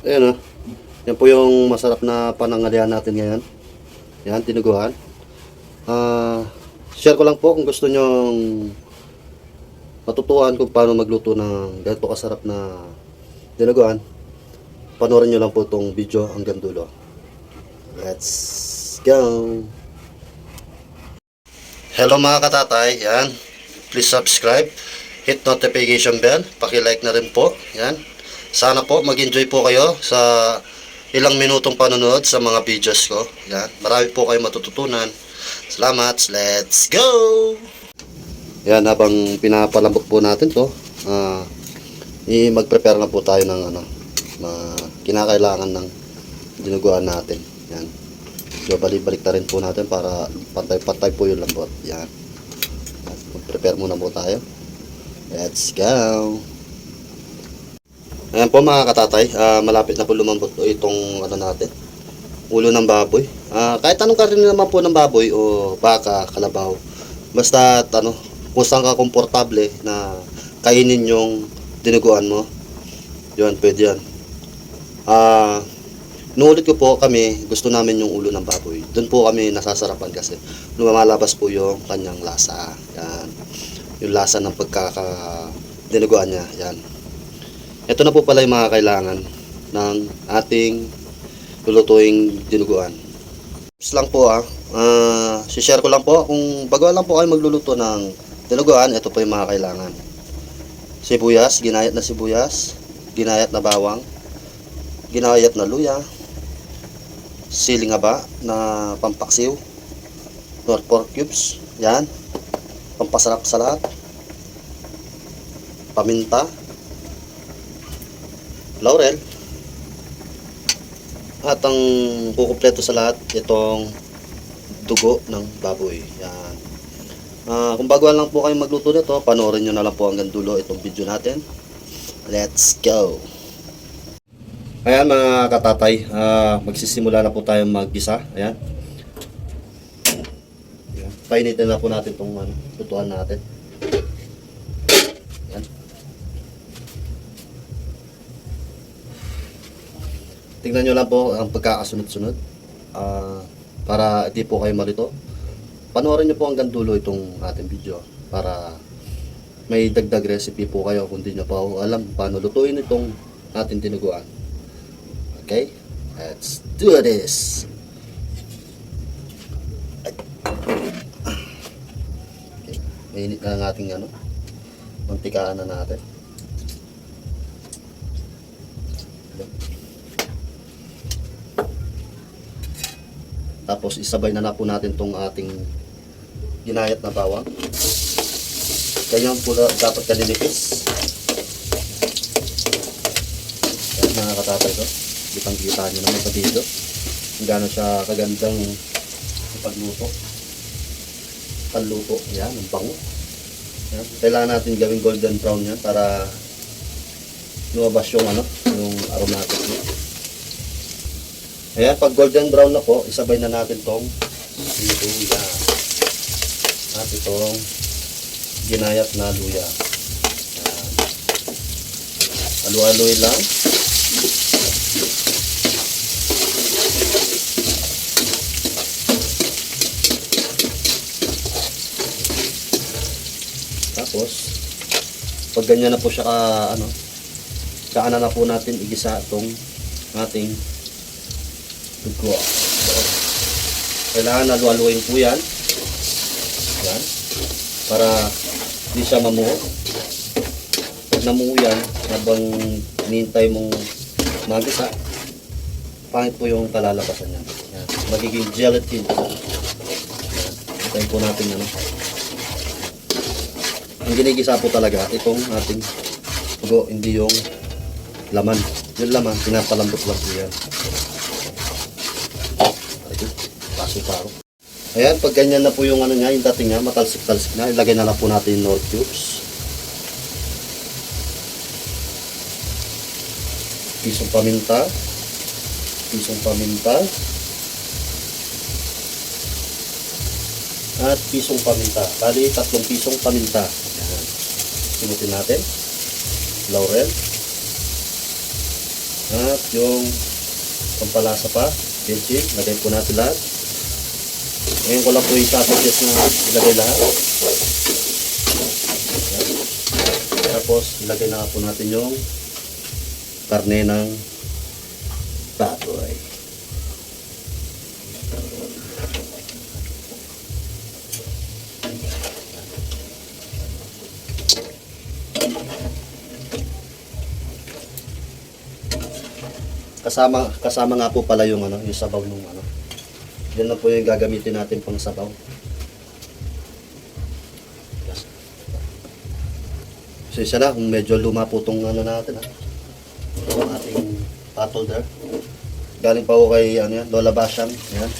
Ayan o. Yan po yung masarap na panangalian natin ngayon. Yan, tinuguan. Share ko lang po kung gusto nyong matutuhan kung paano magluto ng ganito kasarap na tinuguan. Panoorin nyo lang po itong video hanggang dulo. Let's go! Hello mga katatay, yan. Please subscribe, hit notification bell, paki-like na rin po. Yan. Sana po mag-enjoy po kayo sa ilang minutong panonood sa mga videos ko. Yan. Marami po kayo matututunan. Salamat. Let's go! Yan, habang pinapalambot po natin to, mag-prepare na po tayo ng kinakailangan ng dinuguan natin. Yan. So, balik-balik na rin po natin para pantay-pantay po yung lambot. Yan. Mag-prepare muna po tayo. Let's go! Ayan po mga katatay, malapit na po lumambot po itong natin, ulo ng baboy. Kahit anong karne naman po ng baboy o baka, kalabaw, basta kung saan ka komportable na kainin yung dinuguan mo, yun, pwede yan. Nuulit ko po, kami gusto namin yung ulo ng baboy. Doon po kami nasasarapan kasi lumalabas po yung kanyang lasa. Yan. Yung lasa ng dinuguan niya. Yan. Ito na po pala yung mga kailangan ng ating lulutuing dinuguan. Tips lang po share ko lang po kung bago lang po kayo magluluto ng dinuguan, ito po yung mga kailangan. Sibuyas, ginayat na sibuyas, ginayat na bawang, ginayat na luya, siling haba na pampaksiw, pork cubes, yan, pampasarap sa lahat, paminta, laurel, at ang kukumpleto sa lahat itong dugo ng baboy. Yan. Kung baguhan lang po kayo magluto nito, panoorin nyo na lang po hanggang dulo itong video natin. Let's go! Ayan mga katatay, magsisimula na po tayo maggisa. Ayan. Ayan. Painitin na po natin itong lutuan natin. Ayan. Tingnan nyo lang po ang pagkakasunod-sunod para hindi po kayo malito. Panoorin nyo po hanggang dulo itong ating video para may dagdag recipe po kayo kung di nyo pa alam paano lutuin itong ating tinuguan. Okay, let's do this. Okay. Mainit na ang ating mantikaan na natin. Tapos isabay na po natin tong ating ginayat na bawang. Ganyan po dapat kaninipis. Ayan mga katatay ko. Kitang-kita nyo naman sa video kung gano'n siya kagandang ipagluto. Panluto. Yan, ang bango. Yan. Kailangan natin gawing golden brown yan para lumabas yung yung aromatic niya. Ayan, pag golden brown na po, isabay na natin tong luya at itong ginayat na luya. Ayan. Halu-haluin lang. Tapos pag ganyan na po siya saan na po natin igisa itong ating dugo. Kailangan halu-haluin po yan. Yan. Para hindi siya mamuho. Pag namuho yan, habang hinihintay mong magisa, pangit po yung kalalabasan niya. Yan. Magiging gelatin. Yan. Hintayin po natin ang ginigisa po talaga itong ating dugo, hindi yung laman. Yung laman, pinapalambot lang po yan. Paso-paro. Ayan, pag ganyan na po yung niya, yung dating niya, matalsik-talsik na, ilagay na lang po natin yung Knorr cubes. Pisong paminta. At pisong paminta. Bali, 3 pisong paminta. Ayan. Simutin natin. Laurel. At yung pampalasa pa, kimchi, lagay po natin lahat. Ngayon ko lang po isasuggest na ilagay lahat. Yan. Tapos ilagay na po natin yung karne ng baboy. Kasama nga po pala yung yung sabaw nung Yan na po yung gagamitin natin pang sabaw. Yes. So isa na kung medyo luma po tong natin Ito ang ating pot holder. Galing pa ko kay yan, Lola Basyang. Yan.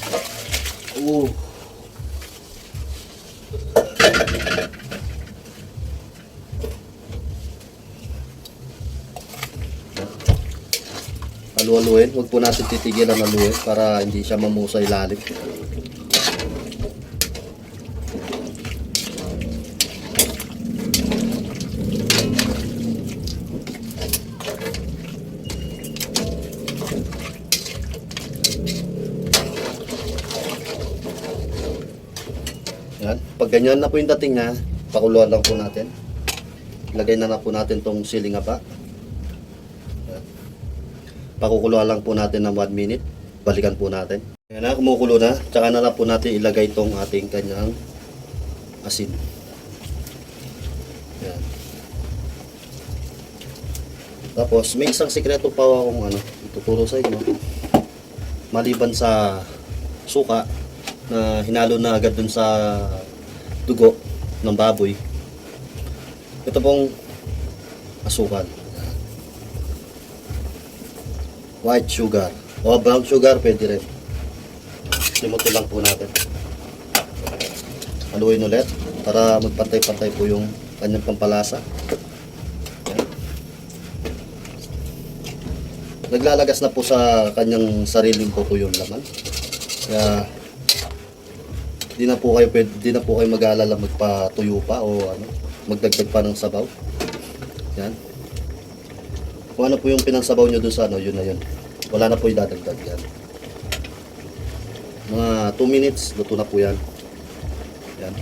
Halu-haluin. Huwag po natin titigilan ang haluin para hindi siya mamusa ilalim. Yan. Pag ganyan na po yung dating niya, pakuluan lang po natin. Ilagay na po natin tong siling pa. Pakukuluan lang po natin ng 1 minute. Balikan po natin. Ayan na, kumukulo na. Tsaka na lang po natin ilagay itong ating kanyang asin. Ayan. Tapos, may isang sikreto pa akong ituturo sa inyo. Maliban sa suka na hinalo na agad dun sa dugo ng baboy. Ito pong asukal. White sugar o brown sugar pwede rin. Limutin lang po natin. Haluin ulit para magpantay-pantay po yung kanyang pampalasa. Ayan. Naglalagas na po sa kanyang sariling po yung laman. Kaya di na po kayo mag-aalala magpatuyo pa o magdagdag pa ng sabaw. Yan. Kung ano po yung pinansabaw nyo dun sa yun na yun. Wala na po idadagdag yan. Mga 2 minutes, luto na po yan. Yan.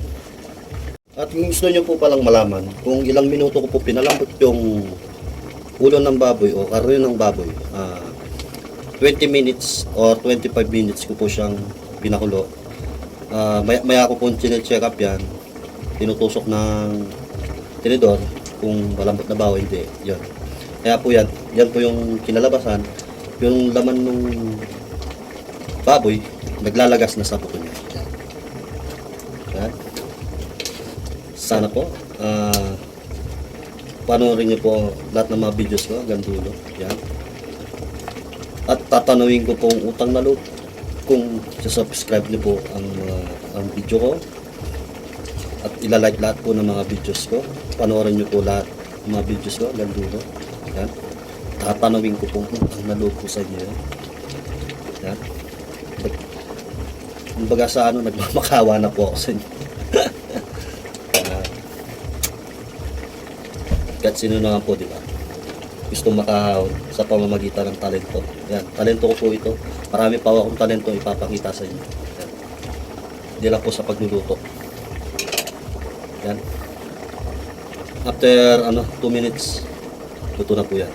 At kung gusto nyo po palang malaman, kung ilang minuto ko po pinalambot yung ulo ng baboy o karne ng baboy, 20 minutes or 25 minutes ko po siyang pinakulo. Maya ko po check up yan. Tinutusok ng tinidor kung malambot na ba o hindi. Yan. Kaya po yan po yung kinalabasan, yung laman ng baboy, naglalagas na sa buto niya. Yan. Sana po, panoorin niyo po lahat ng mga videos ko hanggang dulo. Yan. At tatanungin ko pong utang na loob kung subscribe niyo po ang video ko. At ilalike lahat po ng mga videos ko. Panoorin niyo po lahat ng mga videos ko hanggang dulo. Yan. Tatanawin ko po ang naloob ko sa inyo. Yan. Kumbaga sa nagmamakawa na po ako sa inyo. Kahit sino naman po, di ba? Gusto makahawag sa pamamagitan ng talento. Yan. Talento ko po ito. Marami pa akong talento ipapakita sa inyo. Yan. Hindi lang po sa pagluluto. Yan. After 2 minutes, luto na po yan.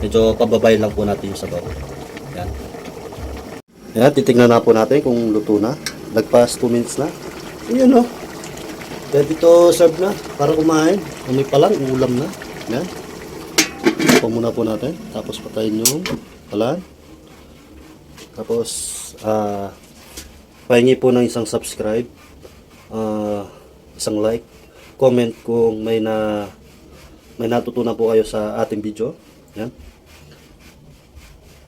Medyo pababay lang po natin yung sabaw. Yan. Yan, titignan na po natin kung luto na. Nagpas 2 minutes na. Ayan ready to serve na. Para kumain. Amoy pa lang, ulam na. Yan. Ito muna po natin. Tapos patayin yung palan. Tapos, pahingi po ng isang subscribe. Isang like. Comment kung may natutunan po kayo sa ating video. Yan.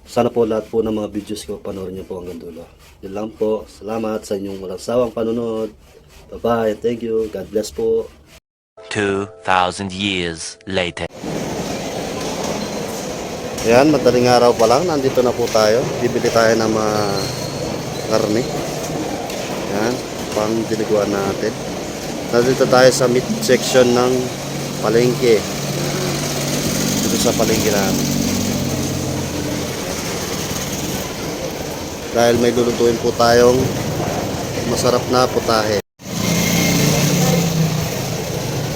Sana po lahat po ng mga videos ko panoorin niyo po hanggang dulo. Yun lang po. Salamat sa inyong walang sawang panonood. Bye-bye. Thank you. God bless po. 2,000 years later. Ayan, madaling araw pa lang. Nandito na po tayo. Bibili tayo ng mga karne. Ayan, pang diniguan natin. Nandito tayo sa meat section ng palengke. Dito sa palengke natin. Dahil may lulutuin po tayong masarap na putahe.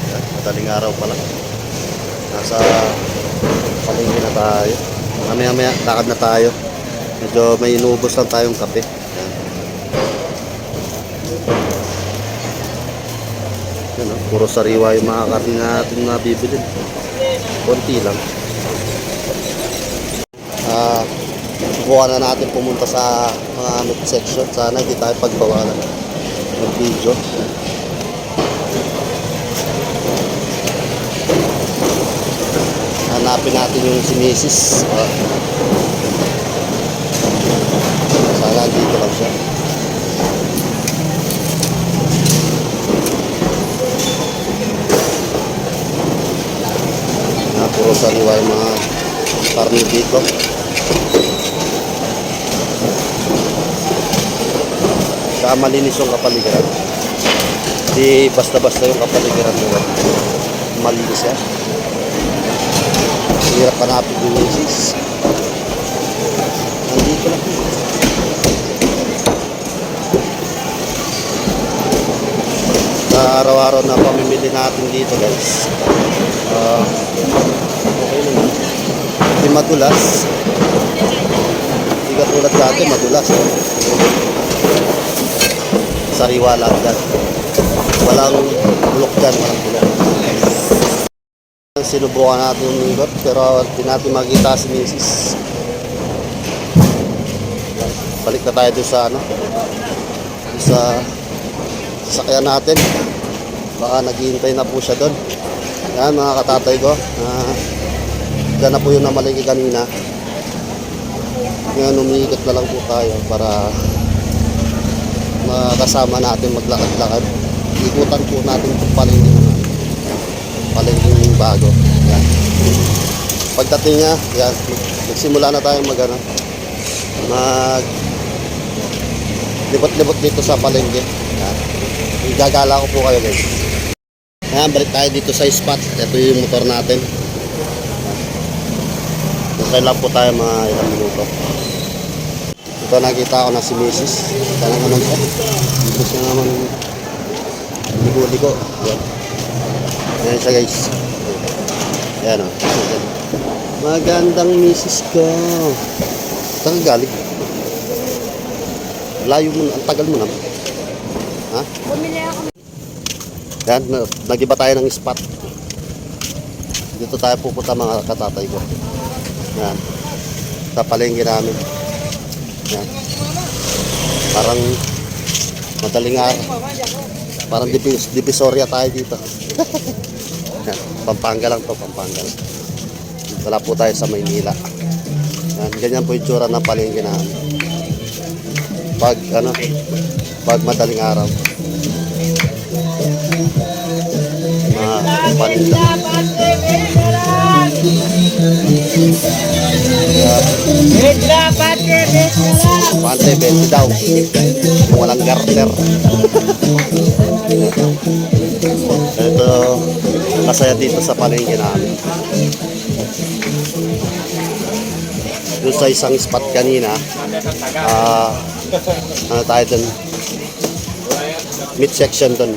Yan, madaling araw pa lang. Nasa palengke na tayo. Mamaya lakad na tayo. Medyo may inuubos lang tayong kape. Yan. Yan, oh, puro sariwa yung mga karne natin na bibili. Konti lang. Subukan na natin pumunta sa mga meat section. Sana hindi tayo pagbawalan ng video. Hanapin natin yung si Mrs. Sana dito lang siya. Puro sariwa yung mga karne dito. Saka malinis yung kapaligiran. Di basta-basta yung kapaligiran nila. Malinis yan. Hirap hanapin yung misis. Nandito lang. Sa araw-araw na pamimili natin dito guys. Okay naman. Hindi madulas. Hindi katulad dati madulas. Sariwa lang dyan. Walang bulok dyan, walang bulok. Sinubukan natin yung ligot pero hindi natin makita si Mrs. Balik na tayo doon sa ano, sa sasakyan natin. Baka naghihintay na po siya doon. Yan mga katatay ko. Dyan na po yung namaligi kanina. Ngayon umiikot na lang po tayo para makasama natin maglakad-lakad. Ikutan po natin itong palengke bago. Yan. Pagdating niya, yan, nagsimula na tayo mag libot-libot dito sa palengke. Yan. Igagala ko po kayo guys. Yan, balik tayo dito sa spot. Ito yung motor natin. Nantay lang po tayo mga ilang minuto. Ito nakita ko na si Mrs. Ito na naman siya. Gusto niya naman ligo-ligo. Yan. Yan siya guys. Yan o. Magandang Mrs. ko. Saan ka galing? Layo mo na. Ang tagal mo naman. Ha? Bumili ako. Yan. Nag-iba tayo ng spot. Dito tayo pupunta mga katatay ko. Yan. Sa palengke namin. Yan. Parang madaling araw. Parang divisoria tayo dito. Yan. Pampanga lang to, Pampanga. Wala po tayo sa Maynila. Yan. Ganyan po yung tsura ng palengke namin. Pag madaling araw. Mga paninda. Pante, 20 daw. Walang garter. Ito, masaya dito sa palengke namin. Doon sa isang spot kanina, ano tayo dun? Meat section dun.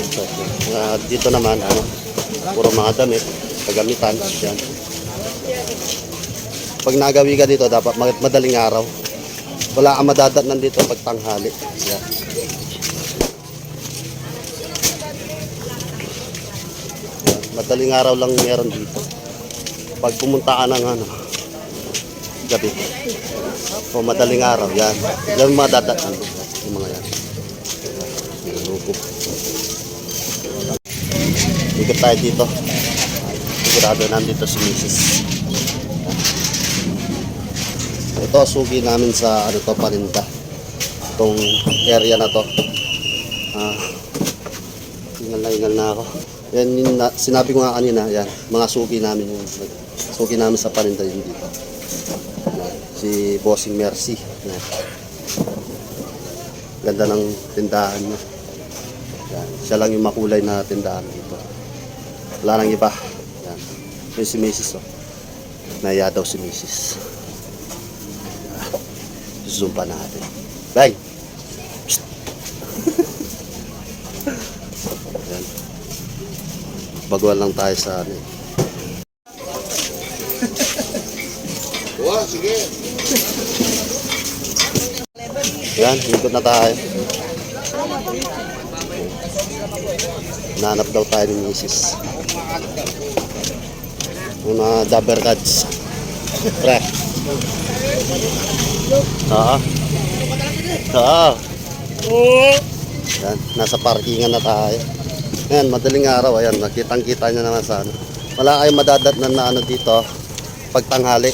Dito naman, puro mga damit, kagamitan. Yan. Pag nagawi ka dito, dapat madaling araw. Wala kang madadatnan dito pag tanghali. Yan. Madaling araw lang meron dito. Pag pumunta ka ng gabi o madaling araw, yan. Yan madadatnan. Yung mga yan. Ikot tayo dito. Sigurado nandito si Mrs. Ito sugi namin sa paninda. Itong area na to. Ingal na ako. Yan yung sinabi ko nga kanina, yan, mga sugi namin yung sugi namin sa paninda yun dito. Yan, si Bossing Mercy. Yan. Ganda ng tindahan niya. Yan, siya lang yung makulay na tindahan dito. Wala nang iba. Yan. Yung si Mrs. Oh. Naya daw si Mrs. Zoom pa natin. Bang! Psst. Yan. Baguhan lang tayo sa ano. Sige. Yan, ikot na tayo. Nanap daw tayo ni Mrs. Yung mga dabber cats. Pre. Oo. Oo. Yan, nasa parkingan na tayo. Ayan, madaling araw. Ayan, nakitang-kita nyo naman sa ano. Wala kayong madadatnan na ano dito pagtanghali.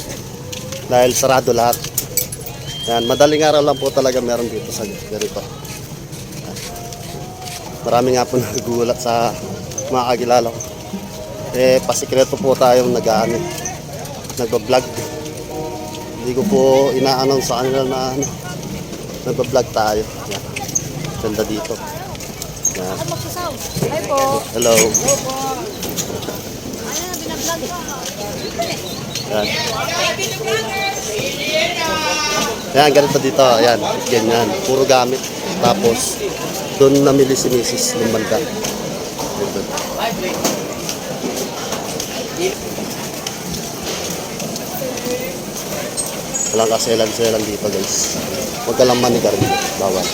Dahil sarado lahat. Yan, madaling araw lang po talaga meron dito sa ganito. Marami nga po nagugulat sa mga kakilala ko. Eh, pasikreto po tayong nagbablog. Hindi ko po ina-announce sa kanila na nagbablog tayo. Yan. Ganda dito. Yan. Hi po. Hello. Hello po. Ano na binablog ko? Yan. Yan, ganito dito. Yan, ganyan. Puro gamit. Tapos, doon namili si Mrs. ng banda. Walang kaselan-selan dito, guys. Huwag ka lang manigar dito. Bawal.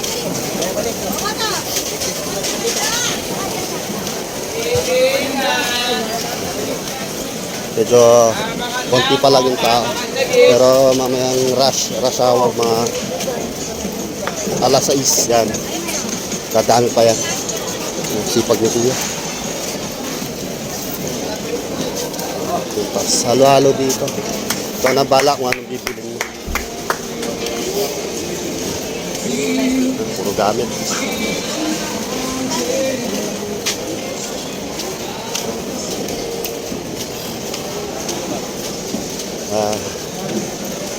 Medyo konti pa lang yung tao. Pero mamayang rush hour, mga alas 6 yan. Dadami pa yan. Sipag nyo siya. Tapos halo-halo dito. Ikaw na bala kung anong bibilin mo. Puro gamit.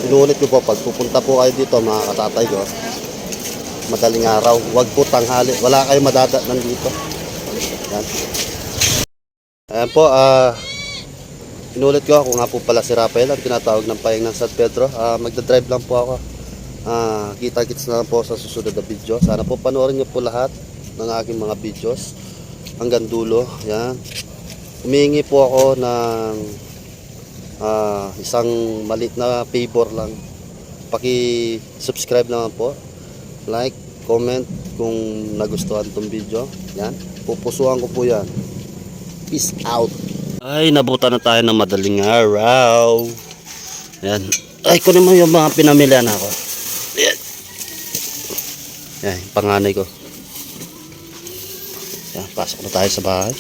Inuulit ko po, pag pupunta po kayo dito mga katatay ko, madaling araw, wag po tanghali, wala kayo madadatnan dito. Yan. Ayan po, inuulit ko, ako nga po pala si Rafael, ang tinatawag ng Payeng ng San Pedro. Magdadrive lang po ako. Kita-kits na lang po sa susunod na video. Sana po panoorin niyo po lahat ng aking mga videos hanggang dulo. Yan. Humihingi po ako ng isang maliit na favor lang. Paki-subscribe naman po. Like, comment kung nagustuhan tong video. Yan. Pupusuhan ko po yan. Peace out. Ay, nabutan na tayo ng madaling araw. Yan. Ay, kunin mo yung mga pinamilihan ako. Yan. Yan, panganay ko. Yan, pasok na tayo sa bahay.